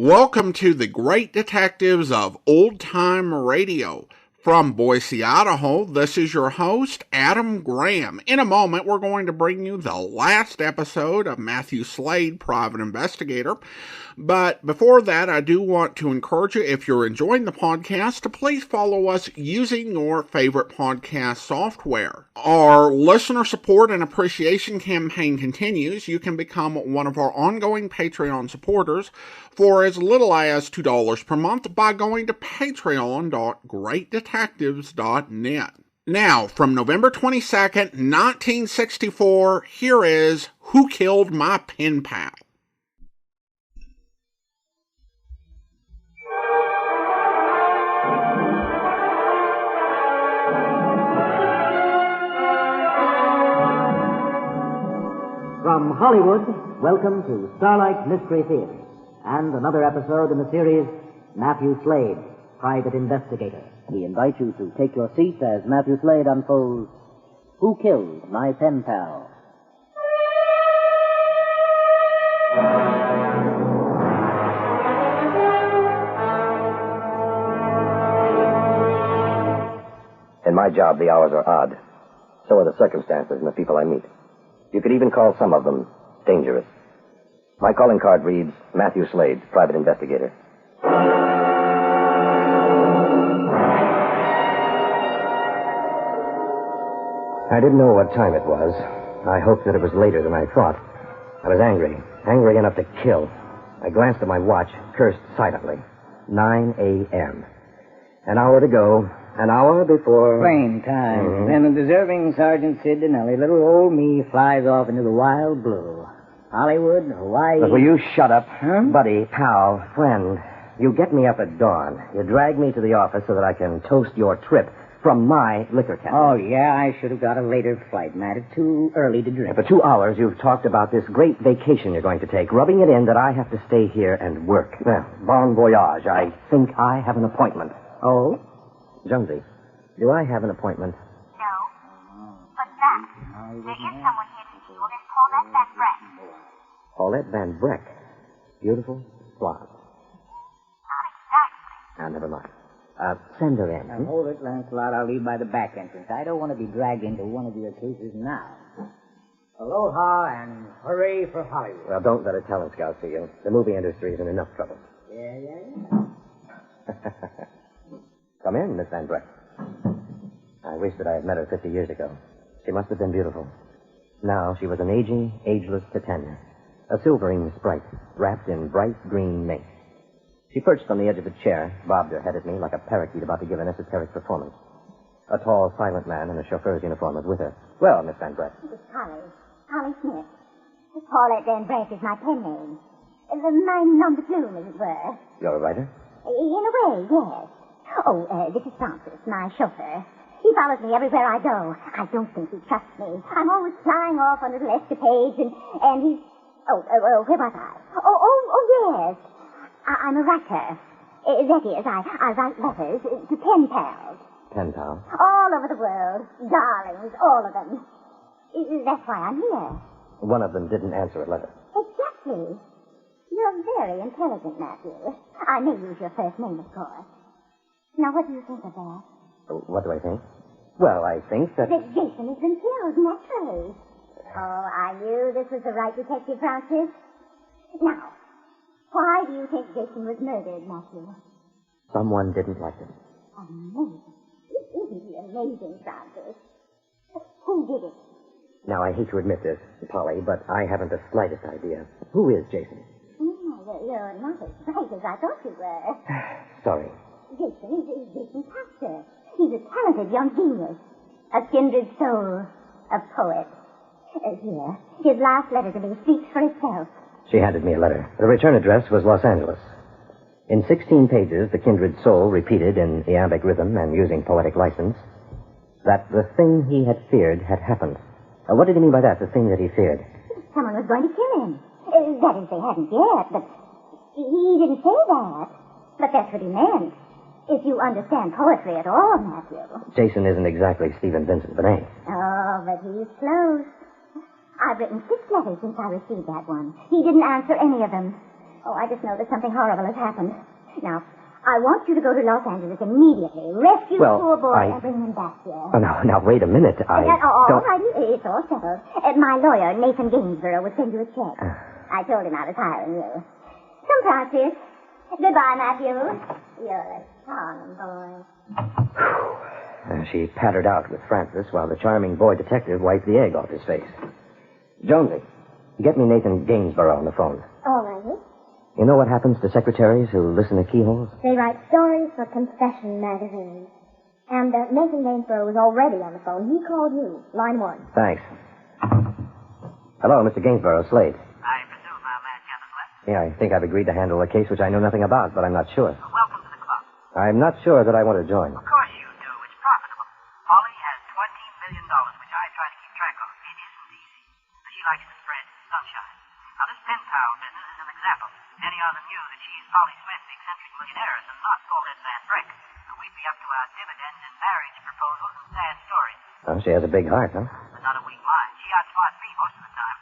Welcome to the Great Detectives of Old Time Radio. From Boise, Idaho, this is your host, Adam Graham. In a moment, we're going to bring you the last episode of Mathew Slade, Private Investigator. But before that, I do want to encourage you, if you're enjoying the podcast, to please follow us using your favorite podcast software. Our listener support and appreciation campaign continues. You can become one of our ongoing Patreon supporters for as little as $2 per month by going to patreon.greatdetectives.net. Now, from November 22nd, 1964, here is Who Killed My Penpal? From Hollywood, welcome to Starlight Mystery Theater and another episode in the series, Mathew Slade, Private Investigator. We invite you to take your seat as Mathew Slade unfolds Who Killed My Penpal? In my job, the hours are odd. So are the circumstances and the people I meet. You could even call some of them dangerous. My calling card reads, Mathew Slade, Private Investigator. I didn't know what time it was. I hoped that it was later than I thought. I was angry enough to kill. I glanced at my watch, cursed silently. 9 a.m. An hour to go. An hour before... Plain time. Then the deserving Sergeant Sid Dinelli, little old me, flies off into the wild blue. Hollywood, Hawaii... Look, will you shut up? Huh? Buddy, pal, friend. You get me up at dawn. You drag me to the office so that I can toast your trip from my liquor cabinet. Oh, yeah, I should have got a later flight, Matt. It's too early to drink. For 2 hours, you've talked about this great vacation you're going to take, rubbing it in that I have to stay here and work. Well, bon voyage. I think I have an appointment. Oh? Jonesy, do I have an appointment? No. But that, there is someone here to see you. Miss Paulette Van Breck. Paulette Van Breck. Beautiful, blonde. Not exactly. Now, never mind. Send her in. Now, hold it, Lancelot. I'll leave by the back entrance. I don't want to be dragged into one of your cases now. Aloha and hooray for Hollywood. Well, don't let a talent scout see you. The movie industry is in enough trouble. Yeah. Come in, Miss Van Breck. I wish that I had met her 50 years ago. She must have been beautiful. Now she was an aging, ageless Titania, a silvering sprite, wrapped in bright green mink. She perched on the edge of a chair, bobbed her head at me like a parakeet about to give an esoteric performance. A tall, silent man in a chauffeur's uniform was with her. Well, Miss Van Breck. It's Polly Smith. Paulette Van Breck is my pen name. My nom de plume, as it were. You're a writer? In a way, yes. Oh, this is Francis, my chauffeur. He follows me everywhere I go. I don't think he trusts me. I'm always flying off on little escapades, and he's... Oh, where was I? Yes. I'm a writer. That is, I write letters to pen pals. Pen pal? All over the world. Darlings, all of them. That's why I'm here. One of them didn't answer a letter. Exactly. You're very intelligent, Matthew. I may use your first name, of course. Now, what do you think of that? What do I think? Well, I think that... That Jason has been killed, naturally. Oh, I knew this was the right detective, Francis. Now, why do you think Jason was murdered, Matthew? Someone didn't like him. Amazing. Isn't he amazing, Francis? Who did it? Now, I hate to admit this, Polly, but I haven't the slightest idea. Who is Jason? You're not as bright as I thought you were. Sorry. Jason is Jason Pastor. He's a talented young genius. A kindred soul. A poet. Here. His last letter to me speaks for itself. She handed me a letter. The return address was Los Angeles. In 16 pages, the kindred soul repeated in iambic rhythm and using poetic license that the thing he had feared had happened. What did he mean by that, the thing that he feared? Someone was going to kill him. That is, they hadn't yet, but he didn't say that. But that's what he meant. If you understand poetry at all, Matthew. Jason isn't exactly Stephen Vincent Benet. Oh, but he's close. I've written 6 letters since I received that one. He didn't answer any of them. Oh, I just know that something horrible has happened. Now, I want you to go to Los Angeles immediately. Rescue the poor boy and bring him back here. Oh, now, wait a minute. All right, it's all settled. My lawyer, Nathan Gainsborough, will send you a check. I told him I was hiring you. Come, Francis. Goodbye, Matthew. You're a charming boy. She pattered out with Francis while the charming boy detective wiped the egg off his face. Jonesy, get me Nathan Gainsborough on the phone. All righty. You know what happens to secretaries who listen to keyholes? They write stories for confession magazines. And Nathan Gainsborough was already on the phone. He called you. Line 1. Thanks. Hello, Mr. Gainsborough, Slade. I presume our man gathers left? Yeah, I think I've agreed to handle a case which I know nothing about, but I'm not sure. Welcome to the club. I'm not sure that I want to join. Of course you do. It's profitable. Polly has $20 million, which I try to keep track of. It isn't easy. But she likes to spread sunshine. Now, this Penpal business is an example. Any of them knew that she's Polly Smith, the eccentric millionaire, and not Paulette Van Breck. We'd be up to our dividends and marriage proposals and sad stories. Oh, she has a big heart, huh? But not a weak mind. She outsmarts me most of the time.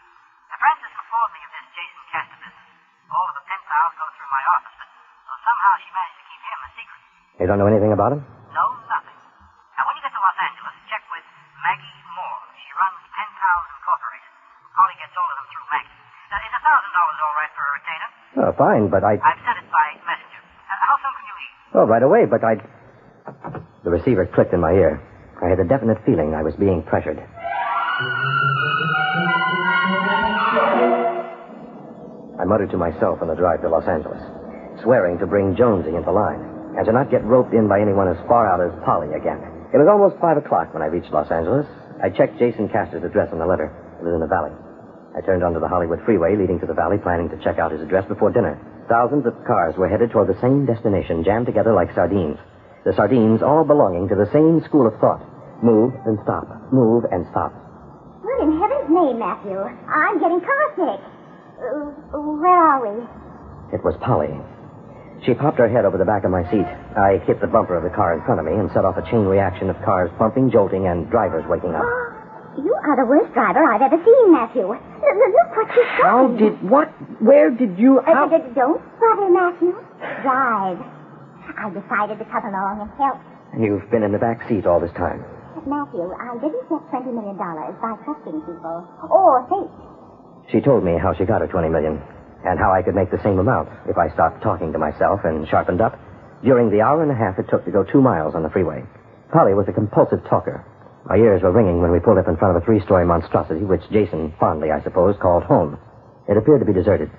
Now, Francis informed me of this Jason Castor business. All of the Penpals go through my office, but somehow she managed to keep him a secret. You don't know anything about him? No, nothing. Now, when you get to Los Angeles, check with Maggie Moore. She runs Penpals Incorporated. Polly gets all of them through Maggie. Is $1,000 all right for a retainer? Oh, fine, but I've sent it by messenger. How soon can you leave? Oh, right away, but The receiver clicked in my ear. I had a definite feeling I was being pressured. I muttered to myself on the drive to Los Angeles, swearing to bring Jonesy into line, and to not get roped in by anyone as far out as Polly again. It was almost 5 o'clock when I reached Los Angeles. I checked Jason Castor's address on the letter. It was in the valley. I turned onto the Hollywood freeway leading to the valley, planning to check out his address before dinner. Thousands of cars were headed toward the same destination, jammed together like sardines. The sardines all belonging to the same school of thought. Move and stop. Move and stop. What in heaven's name, Matthew? I'm getting carsick. Where are we? It was Polly. She popped her head over the back of my seat. I hit the bumper of the car in front of me and set off a chain reaction of cars bumping, jolting, and drivers waking up. You are the worst driver I've ever seen, Matthew. Look what you've done. How did... What? Where did you... Don't bother, Matthew. Drive. I decided to come along and help. You've been in the back seat all this time. Matthew, I didn't get $20 million by trusting people or fate. She told me how she got her $20 million and how I could make the same amount if I stopped talking to myself and sharpened up. During the hour and a half it took to go 2 miles on the freeway, Polly was a compulsive talker. My ears were ringing when we pulled up in front of a 3-story monstrosity, which Jason, fondly, I suppose, called home. It appeared to be deserted.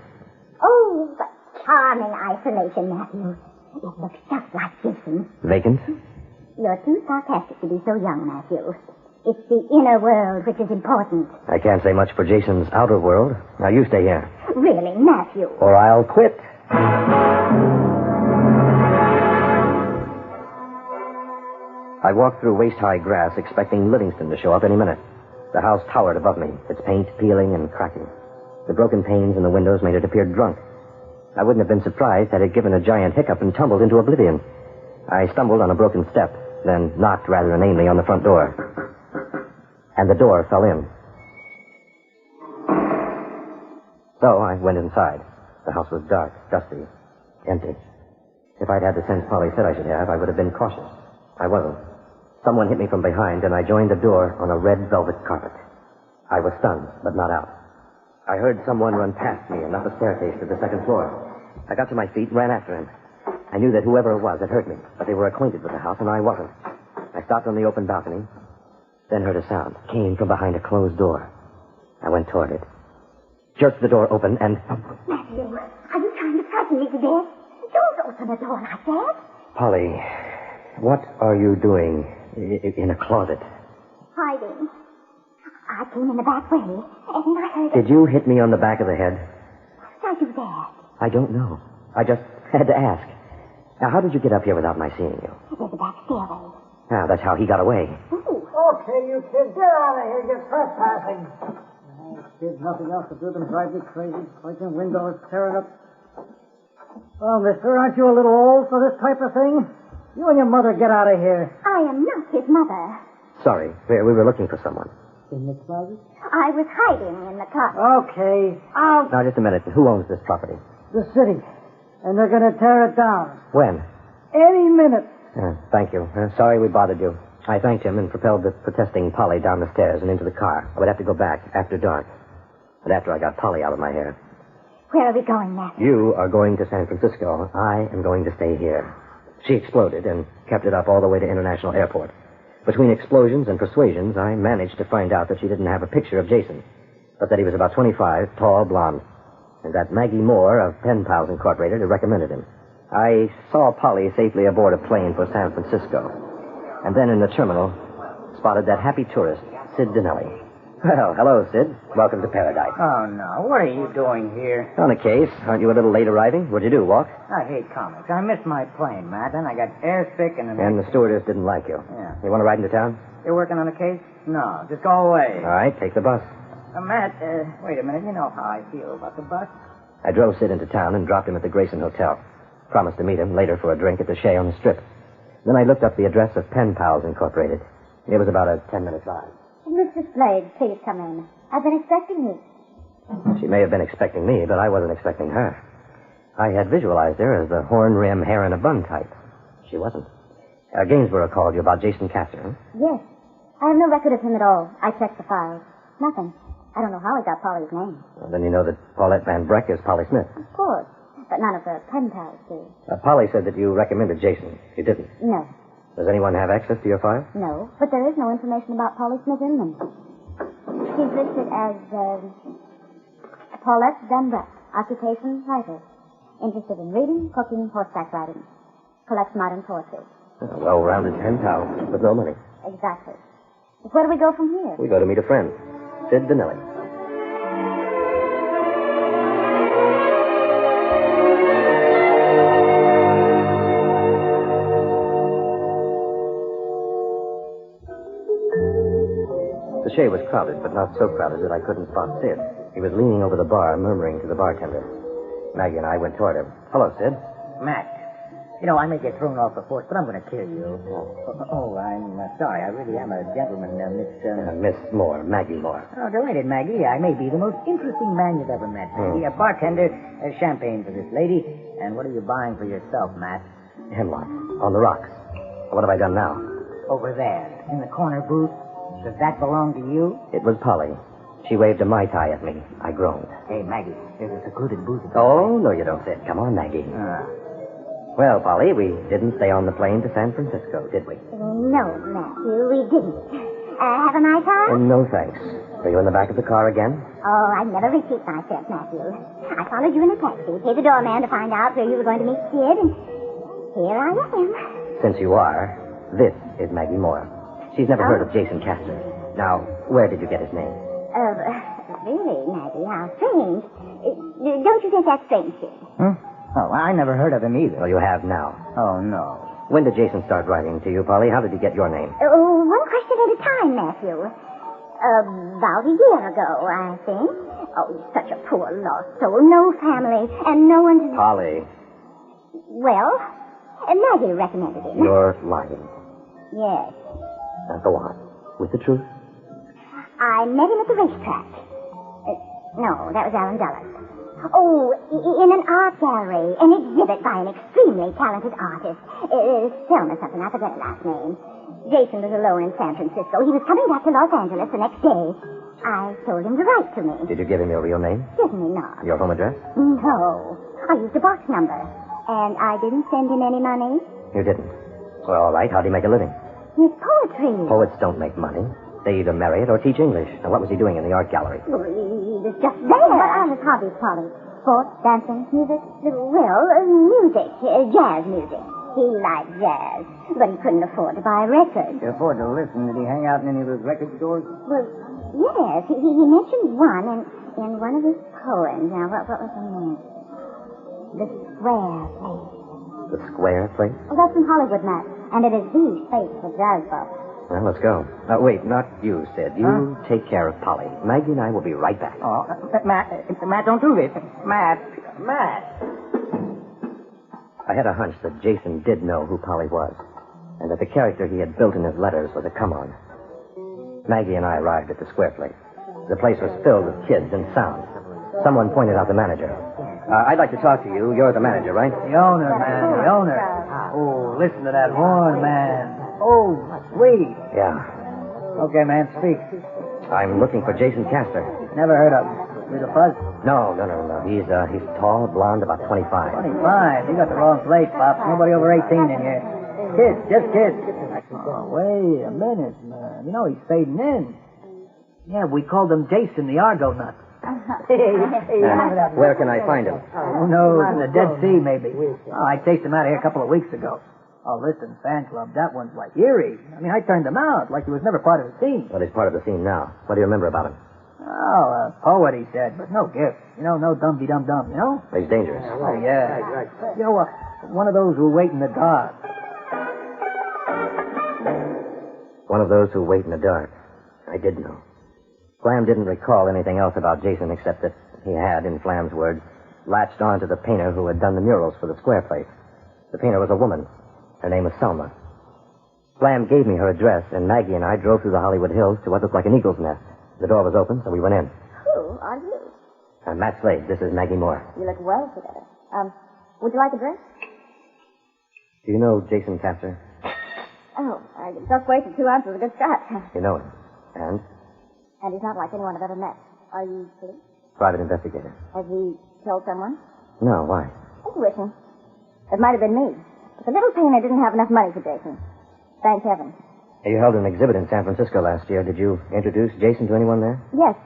Oh, but charming isolation, Matthew. It looks just like Jason. Vacant? You're too sarcastic to be so young, Matthew. It's the inner world which is important. I can't say much for Jason's outer world. Now, you stay here. Really, Matthew. Or I'll quit. I walked through waist-high grass, expecting Livingston to show up any minute. The house towered above me, its paint peeling and cracking. The broken panes in the windows made it appear drunk. I wouldn't have been surprised had it given a giant hiccup and tumbled into oblivion. I stumbled on a broken step, then knocked rather inanely on the front door. And the door fell in. So I went inside. The house was dark, dusty, empty. If I'd had the sense Polly said I should have, I would have been cautious. I wasn't. Someone hit me from behind, and I joined the door on a red velvet carpet. I was stunned, but not out. I heard someone run past me and up a staircase to the second floor. I got to my feet, ran after him. I knew that whoever it was had hurt me, but they were acquainted with the house, and I wasn't. I stopped on the open balcony, then heard a sound. It came from behind a closed door. I went toward it, jerked the door open, and... Matthew, are you trying to frighten me to death? Don't open the door like that. Polly, what are you doing in a closet? Hiding. I came in the back way, and I heard... Did you hit me on the back of the head? Why do that? I don't know. I just had to ask. Now, how did you get up here without my seeing you? There's a back stairway. Ah, that's how he got away. Ooh. Okay, you kids, get out of here. You're trespassing. Kids, nothing else to do than drive me crazy. Breaking windows, tearing up. Well, mister, aren't you a little old for this type of thing? You and your mother get out of here. I am not his mother. Sorry, we were looking for someone. In the closet? I was hiding in the closet. Okay, out. Now, just a minute. Who owns this property? the city. And they're going to tear it down. When? Any minute. Thank you. Sorry we bothered you. I thanked him and propelled the protesting Polly down the stairs and into the car. I would have to go back after dark. But after I got Polly out of my hair. Where are we going, Matthew? You are going to San Francisco. I am going to stay here. She exploded and kept it up all the way to International Airport. Between explosions and persuasions, I managed to find out that she didn't have a picture of Jason, but that he was about 25, tall, blonde, and that Maggie Moore of Penpal Incorporated had recommended him. I saw Polly safely aboard a plane for San Francisco, and then in the terminal spotted that happy tourist, Sid Dinelli. Well, hello, Sid. Welcome to paradise. Oh, no. What are you doing here? On a case. Aren't you a little late arriving? What'd you do, walk? I hate comics. I missed my plane, Matt. Then I got airsick and... And the stewardess didn't like you. Yeah. You want to ride into town? You're working on a case? No. Just go away. All right, take the bus. Matt, wait a minute. You know how I feel about the bus. I drove Sid into town and dropped him at the Grayson Hotel. Promised to meet him later for a drink at the Shea on the Strip. Then I looked up the address of Penpals Incorporated. It was about a 10-minute drive. Mr. Slade, please come in. I've been expecting you. She may have been expecting me, but I wasn't expecting her. I had visualized her as the horn rim, hair in a bun type. She wasn't. Gainsborough called you about Jason Castor, huh? Yes. I have no record of him at all. I checked the files. Nothing. I don't know how he got Polly's name. Well, then you know that Paulette Van Breck is Polly Smith. Of course. But none of the pen pals do. Polly said that you recommended Jason. You didn't. No. Does anyone have access to your file? No, but there is no information about Polly Smith in them. She's listed as Paulette Van Breck, occupation writer, interested in reading, cooking, horseback riding, collects modern poetry. A well-rounded pen pal, with no money. Exactly. Where do we go from here? We go to meet a friend, Sid Dinelli. The Shea was crowded, but not so crowded that I couldn't spot Sid. He was leaning over the bar, murmuring to the bartender. Maggie and I went toward him. Hello, Sid. Matt, you know, I may get thrown off the force, but I'm going to kill you. Oh, I'm sorry. I really am a gentleman, Miss... Miss Moore, Maggie Moore. Oh, delighted, Maggie. I may be the most interesting man you've ever met, Maggie. A bartender, champagne for this lady. And what are you buying for yourself, Matt? Hemlock, on the rocks. What have I done now? Over there, in the corner booth. Does that belong to you? It was Polly. She waved a Mai Tai at me. I groaned. Hey, Maggie, there's a secluded booth. Oh, no, you don't, Sid. Come on, Maggie. Well, Polly, we didn't stay on the plane to San Francisco, did we? No, Matthew, we didn't. Have a nice time? No, thanks. Are you in the back of the car again? Oh, I never repeat myself, Matthew. I followed you in a taxi, paid the doorman to find out where you were going to meet Sid, and here I am. Since you are, this is Maggie Moore. She's never heard of Jason Castor. Now, where did you get his name? Really, Maggie, how strange. Don't you think that's strange, Sid? Oh, I never heard of him either. Well, you have now. Oh, no. When did Jason start writing to you, Polly? How did he get your name? One question at a time, Matthew. About a year ago, I think. Oh, he's such a poor lost soul. No family, and no one to... Polly. Well, Maggie recommended him. You're lying. Yes. Now, go on. With the truth? I met him at the racetrack. No, that was Alan Dulles. Oh, in an art gallery. An exhibit by an extremely talented artist. Selma something, I forget her last name. Jason was alone in San Francisco. He was coming back to Los Angeles the next day. I told him to write to me. Did you give him your real name? Certainly not. Your home address? No. I used a box number. And I didn't send him any money. You didn't? Well, all right. How'd he make a living? His poetry. Poets don't make money. They either marry it or teach English. Now, what was he doing in the art gallery? Well, he was just there. What are his hobbies, Polly? Sports, dancing, music? Music. Jazz music. He liked jazz, but he couldn't afford to buy records. You afford to listen? Did he hang out in any of those record stores? Well, yes. He mentioned one in one of his poems. Now, what was the name? The Square Place. The Square Place? Oh, that's in Hollywood, Matt. And it is the place for jazz buffs. Well, let's go. Wait, not you, Sid. You take care of Polly. Maggie and I will be right back. Oh, Matt, don't do this. Matt. I had a hunch that Jason did know who Polly was, and that the character he had built in his letters was a come-on. Maggie and I arrived at the Square Place. The place was filled with kids and sound. Someone pointed out the manager. I'd like to talk to you. You're the manager, right? The owner, man, the owner. Oh, listen to that horn, man. Oh, sweet. Yeah. Okay, man, speak. I'm looking for Jason Castor. Never heard of him. With a fuzz? No. He's tall, blonde, about 25. 25? You got the wrong place, Pops. Nobody over 18 in here. Kids, just kids. Oh, wait a minute, man. You know he's fading in. Yeah, we called him Jason the Argonaut. Where can I find him? Who knows? In the Dead Sea, maybe. Oh, I chased him out of here a couple of weeks ago. Oh, listen, fan club, that one's like eerie. I mean, I turned him out like he was never part of the scene. Well, he's part of the scene now. What do you remember about him? Oh, a poet, he said, but no gift. You know, no dum-de-dum-dum, you know? He's dangerous. Oh, yeah. You know, one of those who wait in the dark. One of those who wait in the dark. I did know. Flam didn't recall anything else about Jason except that he had, in Flam's words, latched on to the painter who had done the murals for the square place. The painter was a woman. Her name was Selma. Flam gave me her address, and Maggie and I drove through the Hollywood Hills to what looked like an eagle's nest. The door was open, so we went in. Who are you? I'm Matt Slade. This is Maggie Moore. You look well together. Would you like a drink? Do you know Jason Castor? Oh, I just wasted 2 ounces of good scotch. You know him. And? And he's not like anyone I've ever met. Are you police? Private investigator. Has he killed someone? No, why? Intuition. It might have been me. But the little painter didn't have enough money for Jason. Thank heaven. You held an exhibit in San Francisco last year. Did you introduce Jason to anyone there? Yes.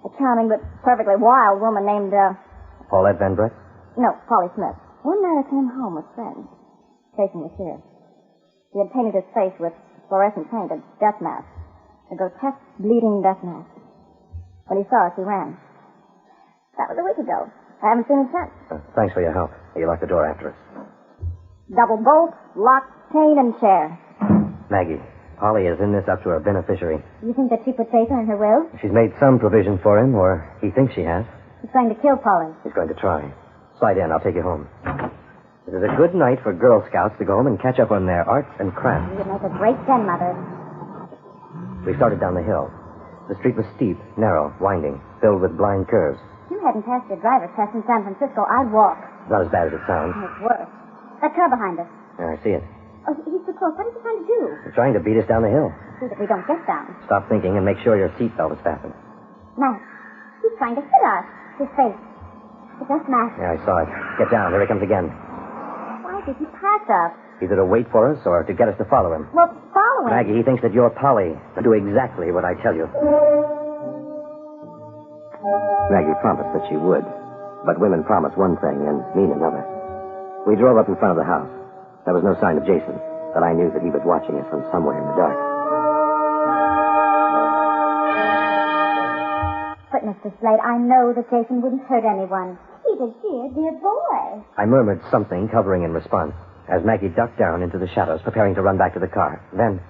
A charming but perfectly wild woman named, Paulette Van Brett? No, Polly Smith. One night I came home with friends. Jason was here. He had painted his face with fluorescent paint, a death mask. A grotesque, bleeding death mask. When he saw us, he ran. That was a week ago. I haven't seen him since. Thanks for your help. You locked the door after us. Double bolt, lock, chain, and chair. Maggie, Polly is in this up to her beneficiary. You think that she put Jason in her will? She's made some provision for him, or he thinks she has. He's going to kill Polly. He's going to try. Slide in. I'll take you home. It is a good night for Girl Scouts to go home and catch up on their arts and crafts. You'd make a great grandmother. We started down the hill. The street was steep, narrow, winding, filled with blind curves. If you hadn't passed your driver's test in San Francisco, I'd walk. Not as bad as it sounds. It's worse. That car behind us. Yeah, I see it. Oh, he's so close. What is he trying to do? He's trying to beat us down the hill. See that we don't get down. Stop thinking and make sure your seatbelt is fastened. Matt, he's trying to hit us. His face. The death mask. Yeah, I saw it. Get down. Here he comes again. Why did he pass us? Either to wait for us or to get us to follow him. Well, follow him. Maggie, he thinks that you're Polly. Do exactly what I tell you. Maggie promised that she would. But women promise one thing and mean another. We drove up in front of the house. There was no sign of Jason, but I knew that he was watching us from somewhere in the dark. But, Mr. Slade, I know that Jason wouldn't hurt anyone. He's a dear boy. I murmured something, covering in response, as Maggie ducked down into the shadows, preparing to run back to the car. Then...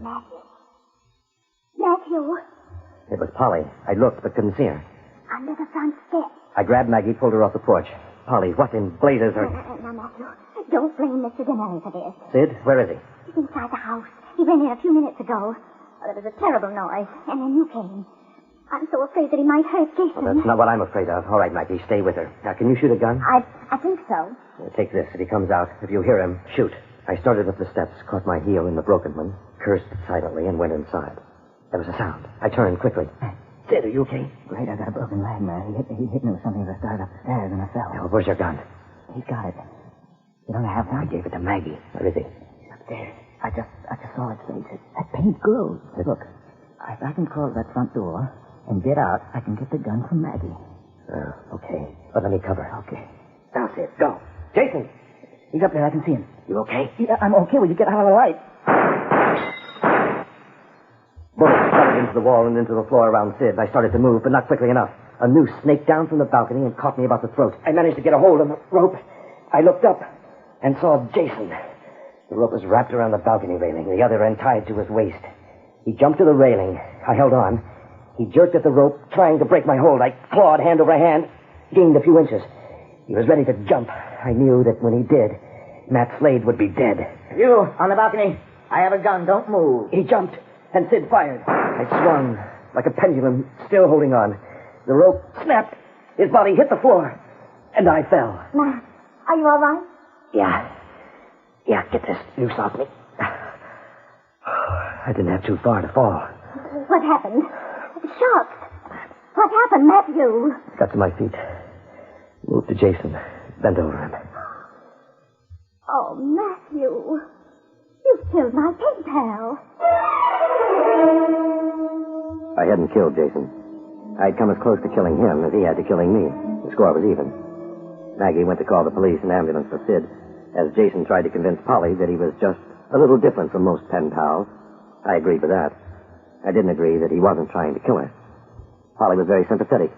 Matthew. It was Polly. I looked, but couldn't see her. Under the front steps. I grabbed Maggie, pulled her off the porch. Polly, what in blazes are... Now, Matthew, don't blame Mr. Dinelli for this. Sid, where is he? He's inside the house. He ran in a few minutes ago. Oh, there was a terrible noise, and then you came. I'm so afraid that he might hurt Jason. Well, that's not what I'm afraid of. All right, Maggie, stay with her. Now, can you shoot a gun? I think so. Take this. If he comes out, if you hear him, shoot. I started up the steps, caught my heel in the broken one, cursed silently, and went inside. There was a sound. I turned quickly. Sid, are you okay? Right, I got a broken leg, man. He hit me with something as I started upstairs, and I fell. Well, where's your gun? He's got it. You don't have one? I gave it to Maggie. Where is he? Upstairs. I just saw his face. That paint glows. Look, if I can close that front door and get out, I can get the gun from Maggie. Okay. But let me cover. Okay. Now, Sid, go. Jason! He's up there. I can see him. You okay? Yeah, I'm okay. Will you get out of the light? Bullets thudded into the wall and into the floor around Sid. I started to move, but not quickly enough. A noose snaked down from the balcony and caught me about the throat. I managed to get a hold of the rope. I looked up and saw Jason. The rope was wrapped around the balcony railing, the other end tied to his waist. He jumped to the railing. I held on. He jerked at the rope, trying to break my hold. I clawed hand over hand, gained a few inches. He was ready to jump. I knew that when he did, Matt Slade would be dead. You, on the balcony. I have a gun. Don't move. He jumped, and Sid fired. I swung like a pendulum, still holding on. The rope snapped. His body hit the floor. and I fell. Matt, are you all right? Yeah. Yeah, get this noose off me. I didn't have too far to fall. What happened? Sharks. What happened, Matthew? Got to my feet. Moved to Jason. Bent over him. Oh, Matthew. You've killed my pen pal. I hadn't killed Jason. I'd come as close to killing him as he had to killing me. The score was even. Maggie went to call the police and ambulance for Sid, as Jason tried to convince Polly that he was just a little different from most pen pals. I agreed with that. I didn't agree that he wasn't trying to kill her. Polly was very sympathetic.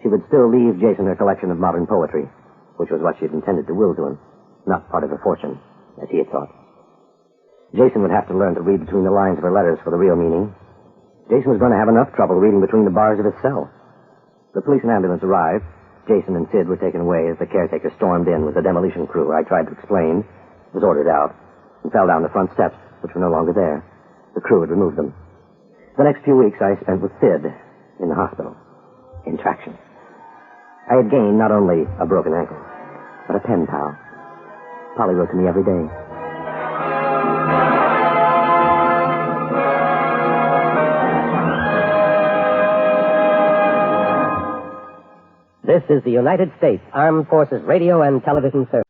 She would still leave Jason her collection of modern poetry, which was what she had intended to will to him, not part of her fortune, as he had thought. Jason would have to learn to read between the lines of her letters for the real meaning. Jason was going to have enough trouble reading between the bars of his cell. The police and ambulance arrived. Jason and Sid were taken away as the caretaker stormed in with the demolition crew. I tried to explain, was ordered out, and fell down the front steps, which were no longer there. The crew had removed them. The next few weeks I spent with Sid in the hospital, in traction. I had gained not only a broken ankle, but a pen pal. Polly wrote to me every day. This is the United States Armed Forces Radio and Television Service.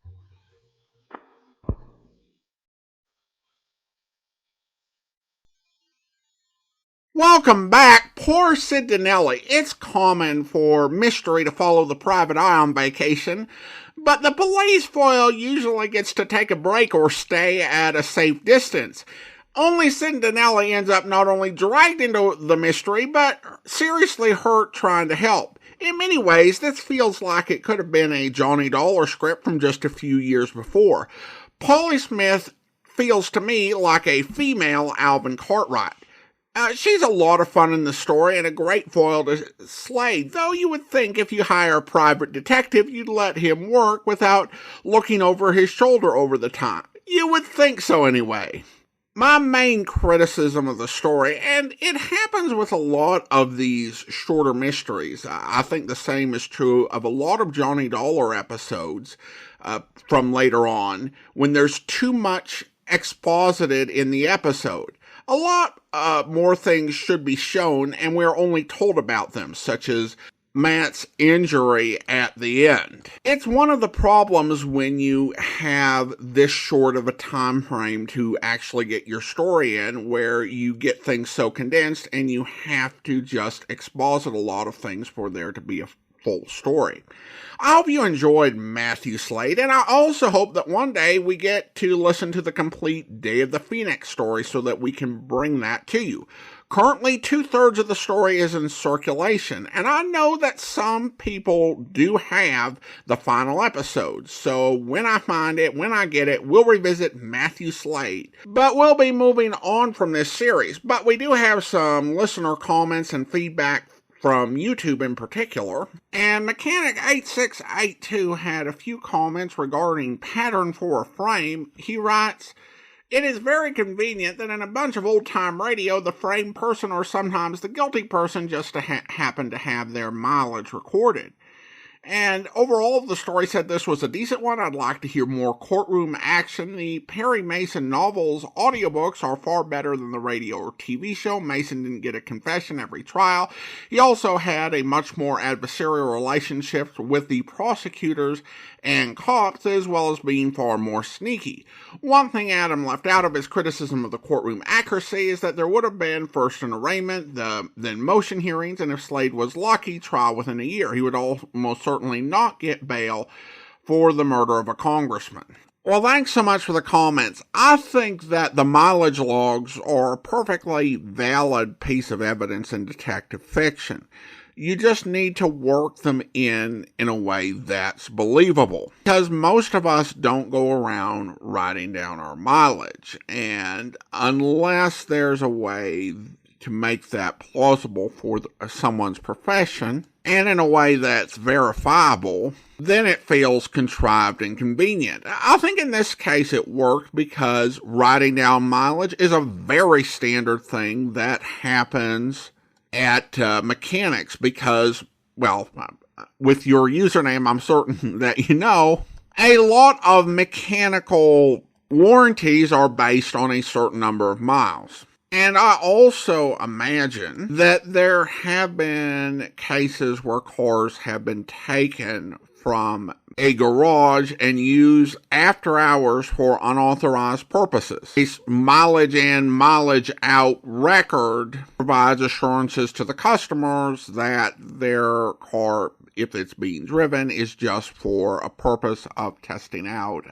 Welcome back. Poor Sid Dinelli. It's common for mystery to follow the private eye on vacation, but the police foil usually gets to take a break or stay at a safe distance. Only Sid Dinelli ends up not only dragged into the mystery, but seriously hurt trying to help. In many ways, this feels like it could have been a Johnny Dollar script from just a few years before. Polly Smith feels to me like a female Alvin Cartwright. She's a lot of fun in the story and a great foil to Slade, though you would think if you hire a private detective, you'd let him work without looking over his shoulder over the time. You would think so anyway. My main criticism of the story, and it happens with a lot of these shorter mysteries, I think the same is true of a lot of Johnny Dollar episodes from later on, when there's too much exposited in the episode. A lot more things should be shown, and we're only told about them, such as Matt's injury at the end. It's one of the problems when you have this short of a time frame to actually get your story in, where you get things so condensed and you have to just exposit a lot of things for there to be a full story. I hope you enjoyed Mathew Slade, and I also hope that one day we get to listen to the complete Day of the Phoenix story so that we can bring that to you. Currently, 2/3 of the story is in circulation, and I know that some people do have the final episode, so when I find it, when I get it, we'll revisit Mathew Slade. But we'll be moving on from this series, but we do have some listener comments and feedback from YouTube in particular, and Mechanic8682 had a few comments regarding pattern for a frame. He writes, "It is very convenient that in a bunch of old-time radio, the framed person or sometimes the guilty person just happen to have their mileage recorded." And overall, the story said this was a decent one. I'd like to hear more courtroom action. The Perry Mason novels audiobooks are far better than the radio or TV show. Mason didn't get a confession every trial. He also had a much more adversarial relationship with the prosecutors and cops, as well as being far more sneaky. One thing Adam left out of his criticism of the courtroom accuracy is that there would have been first an arraignment, then motion hearings, and if Slade was lucky, trial within a year. He would almost certainly not get bail for the murder of a congressman. Well, thanks so much for the comments. I think that the mileage logs are a perfectly valid piece of evidence in detective fiction. You just need to work them in a way that's believable. Because most of us don't go around writing down our mileage. And unless there's a way to make that plausible for someone's profession, and in a way that's verifiable, then it feels contrived and convenient. I think in this case it worked because writing down mileage is a very standard thing that happens at mechanics because, well, with your username, I'm certain that you know, a lot of mechanical warranties are based on a certain number of miles. And I also imagine that there have been cases where cars have been taken from a garage and used after hours for unauthorized purposes. This mileage in, mileage out record provides assurances to the customers that their car, if it's being driven, is just for a purpose of testing out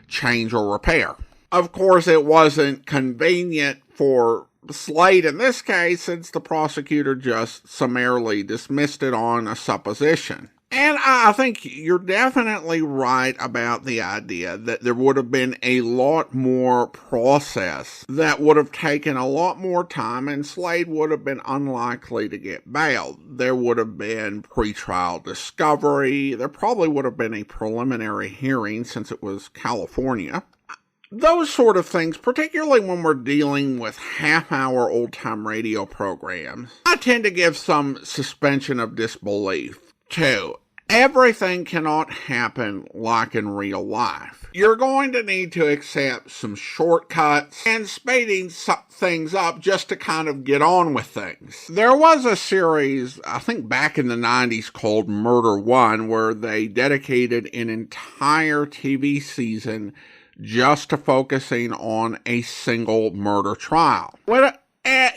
change or repair. Of course, it wasn't convenient for Slade in this case, since the prosecutor just summarily dismissed it on a supposition. And I think you're definitely right about the idea that there would have been a lot more process that would have taken a lot more time, and Slade would have been unlikely to get bailed. There would have been pretrial discovery. There probably would have been a preliminary hearing since it was California. Those sort of things, particularly when we're dealing with half-hour old-time radio programs, I tend to give some suspension of disbelief, too. Everything cannot happen like in real life. You're going to need to accept some shortcuts and speeding things up just to kind of get on with things. There was a series, I think back in the 90s, called Murder One, where they dedicated an entire TV season just to focusing on a single murder trial.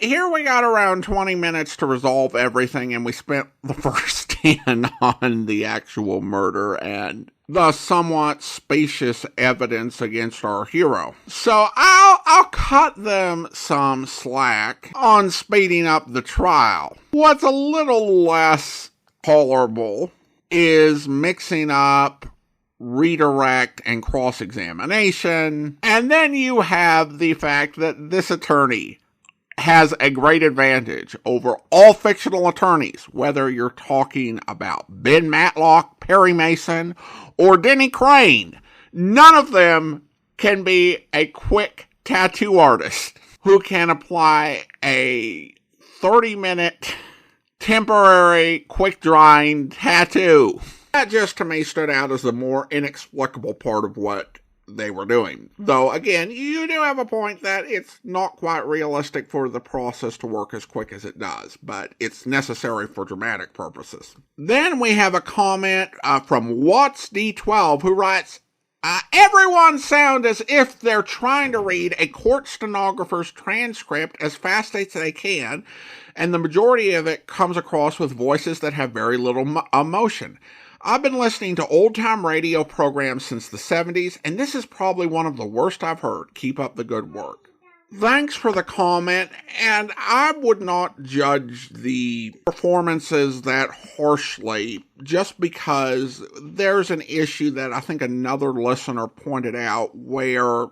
Here we got around 20 minutes to resolve everything, and we spent the first 10 on the actual murder and the somewhat spacious evidence against our hero. So I'll cut them some slack on speeding up the trial. What's a little less tolerable is mixing up redirect and cross-examination, and then you have the fact that this attorney has a great advantage over all fictional attorneys, whether you're talking about Ben Matlock, Perry Mason, or Denny Crane. None of them can be a quick tattoo artist who can apply a 30-minute temporary quick-drying tattoo. That just to me stood out as the more inexplicable part of what they were doing. Though, again, you do have a point that it's not quite realistic for the process to work as quick as it does, but it's necessary for dramatic purposes. Then we have a comment from Watts D12 who writes, everyone sound as if they're trying to read a court stenographer's transcript as fast as they can, and the majority of it comes across with voices that have very little emotion. I've been listening to old-time radio programs since the 70s, and this is probably one of the worst I've heard. Keep up the good work. Thanks for the comment, and I would not judge the performances that harshly just because there's an issue that I think another listener pointed out where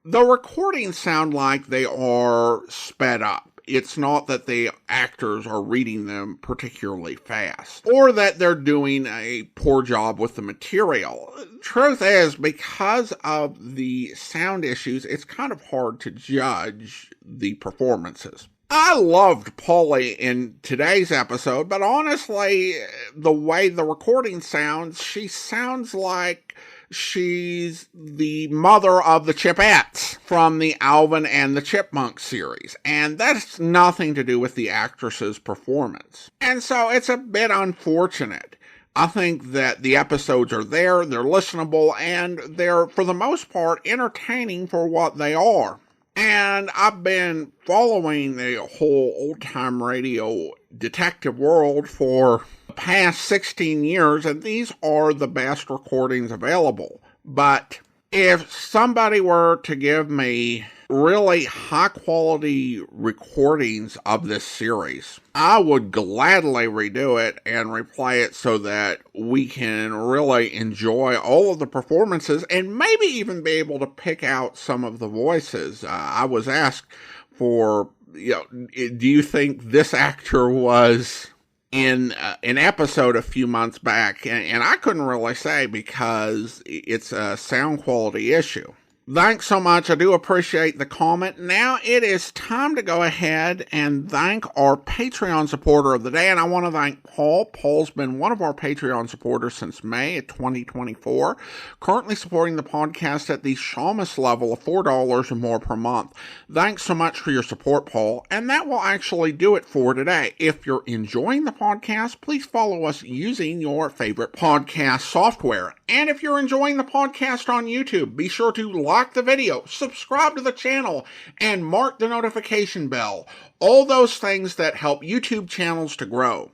the recordings sound like they are sped up. It's not that the actors are reading them particularly fast, or that they're doing a poor job with the material. Truth is, because of the sound issues, it's kind of hard to judge the performances. I loved Polly in today's episode, but honestly, the way the recording sounds, she sounds like she's the mother of the Chipettes from the Alvin and the Chipmunk series, and that's nothing to do with the actress's performance. And so it's a bit unfortunate. I think that the episodes are there, they're listenable, and they're, for the most part, entertaining for what they are. And I've been following the whole old-time radio detective world for the past 16 years, and these are the best recordings available. But if somebody were to give me really high-quality recordings of this series, I would gladly redo it and replay it so that we can really enjoy all of the performances and maybe even be able to pick out some of the voices. I was asked for, do you think this actor was in an episode a few months back? And I couldn't really say because it's a sound quality issue. Thanks so much. I do appreciate the comment. Now it is time to go ahead and thank our Patreon supporter of the day. And I want to thank Paul. Paul's been one of our Patreon supporters since May of 2024. Currently supporting the podcast at the Shamus level of $4 or more per month. Thanks so much for your support, Paul. And that will actually do it for today. If you're enjoying the podcast, please follow us using your favorite podcast software. And if you're enjoying the podcast on YouTube, be sure to like the video, subscribe to the channel, and mark the notification bell. All those things that help YouTube channels to grow.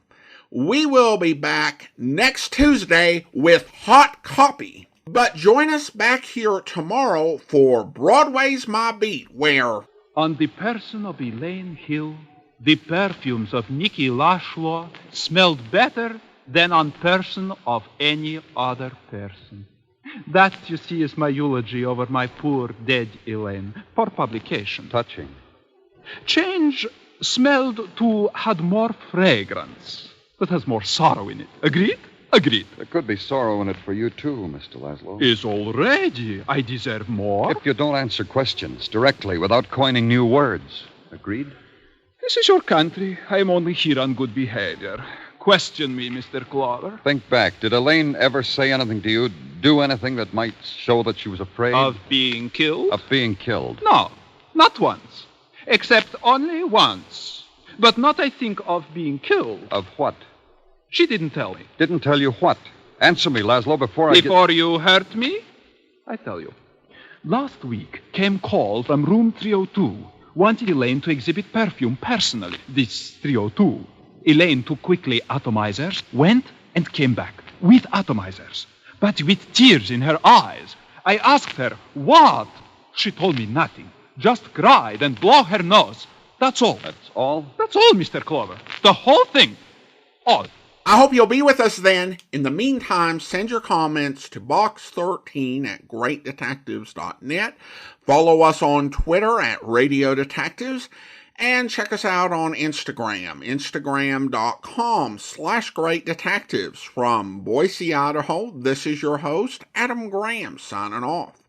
We will be back next Tuesday with hot copy. But join us back here tomorrow for Broadway's My Beat, where... On the person of Elaine Hill, the perfumes of Nicky Lashlow smelled better than on person of any other person. That, you see, is my eulogy over my poor dead Elaine, for publication. Touching. Change smelled to had more fragrance, but has more sorrow in it. Agreed? Agreed. There could be sorrow in it for you, too, Mr. Laszlo. Is already. I deserve more. If you don't answer questions directly without coining new words. Agreed? This is your country. I am only here on good behavior. Question me, Mr. Clover. Think back. Did Elaine ever say anything to you, do anything that might show that she was afraid? Of being killed? Of being killed. No, not once. Except only once. But not, I think, of being killed. Of what? She didn't tell me. Didn't tell you what? Answer me, Laszlo, before you hurt me? I tell you. Last week came call from room 302. Wanted Elaine to exhibit perfume personally. This 302. Elaine took quickly atomizers, went and came back with atomizers, but with tears in her eyes. I asked her, what? She told me nothing. Just cried and blew her nose. That's all. That's all? That's all, Mr. Clover. The whole thing. All. I hope you'll be with us then. In the meantime, send your comments to box13 at greatdetectives.net. Follow us on Twitter at Radio Detectives. And check us out on Instagram, instagram.com/greatdetectives. From Boise, Idaho, this is your host, Adam Graham, signing off.